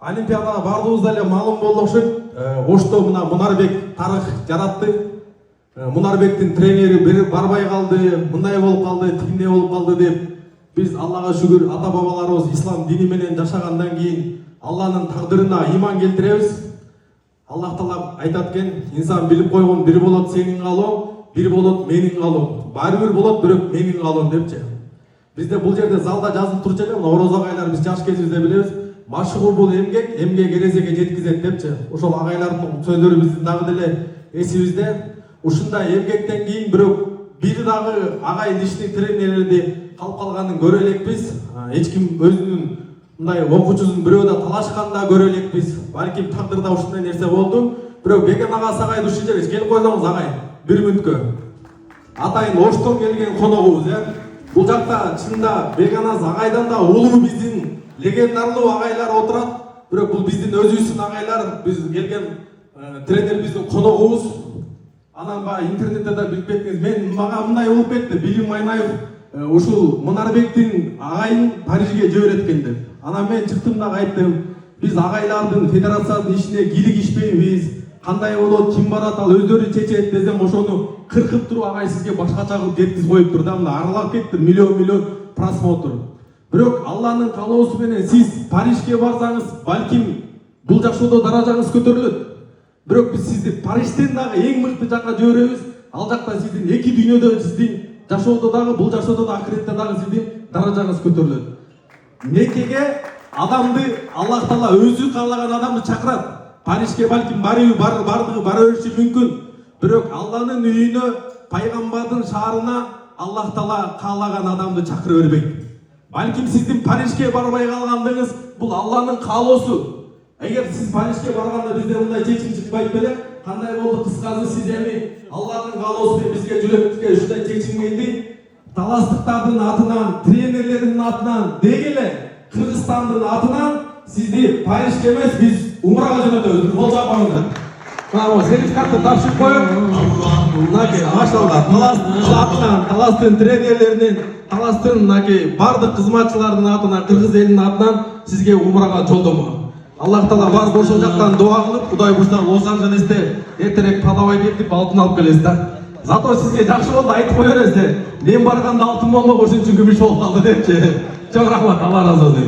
Олимпиадага бардыгыбызда эле маалым болду окшойт. Ошто мына Мунарбек тарых жаратты. Мунарбектин тренери барбай калды, мындай болуп калды, тигиндей болуп калды деп биз Аллага шүгүр ата бабаларыбыз ислам дини менен жашагандан кийин Алланын тагдырына иман келтиребиз. Аллах Таала айтат экен, инсан билип койгон бир болот сенин калооң, бир болот менин калоом. Баары бир болот, бирок менин калоом депчи. Бизде бул жерде залда жазылып турчу эле, Оороз агайлар биз жаш кезибизде билебиз. Машыгуу бул эмгек, эмгек эрезеге жеткизет депчи. Ошол агайлардын сөздөрү биздин дагы деле эсибизде. Ушундай эмгектен кийин бирок бир дагы агай ишти тренерлерди калып калганын көрө элекпиз. Эч ким өзүнүн мындай окуучусун бирөө да талашканын да көрө элекпиз. Балким тагдырда ушундай нерсе болду. Бирок Беген ага сагайды ушул жерге келип койсоңуз агай, бир мүнөткө. Атайын Оштон келген коногубуз, Бул жакта чында Беганаз агайдан да улуу биздин легендарлуу агайлар отурат. Бирок бул биздин өзүбүздүн агайлар, биз келген тренер биздин коногубуз. Анан баягы интернетте да билип кеттиңиз. Мага мындай болуп кетти. Билим Майнаев ушул Мунарбектин агайын Парижге жибереткен деп. Анан мен чыктым да айттым, биз агайлардын федерациянын ишине кийлигишпейбиз. Кандай болот, ким барат, ал өздөрү чечет десем, ошону кыркып туруп агай сизге башкача кылып жеткизип коюптур да, мына аралап кетти миллион просмотр. Бирок Алланын каалоосу менен сиз Парижге барсаңыз, балким бул жашоодо даражаңыз көтөрүлөт. Бирок биз сизди Парижден дагы эң мыкты жакка жиберебиз. Ал жакта сиздин эки дүйнөдө сиздин жашоодо дагы, бул жашоодо да акыретте дагы сиздин даражаңыз көтөрүлөт. Меккеге адамды Аллах Таала өзү каалаган адамды чакырат. Парижге балким бардыгы бара бериши мүмкүн. Бирок Алланын үйүнө, пайгамбардын шаарына Аллах Таала каалаган адамды чакыра бербейт. Балким сиздин Парижге барбай калгандыгыңыз бул Алланын каалоосу. Эгер сиз Парижге барганда бизде мындай чечим чыкпайт беле, кандай болду кыскасы сиз эми Алланын каалоосу менен бизге жүрөкүбүзгө ушундай чечим келди. Таластыктардын атынан, тренерлердин атынан, деги эле Кыргызстандын атынан сизди Парижге эмес, биз умрага жөнөтөбүз. Болжо апаңыздар. Браво, сертификатты тапшырып коюп. Мынакей, машалла, Таластын тренерлеринин, Таластын мынакей бардык кызматчылардын атынан, кыргыз элинин атынан сизге умрага жолдомо. Аллах Таала бар ошол жактан дуа кылып, Кудай буйрса Лос-Анджелесте эртерээк продавай кетип алтын алып келесиз да. Зато сизге жакшы болду айтып кое бересиз. Мен барганда алтын болмок, ошон үчүн күмүш болуп калды депчи. Чоң рахмат, Алла разы болсун.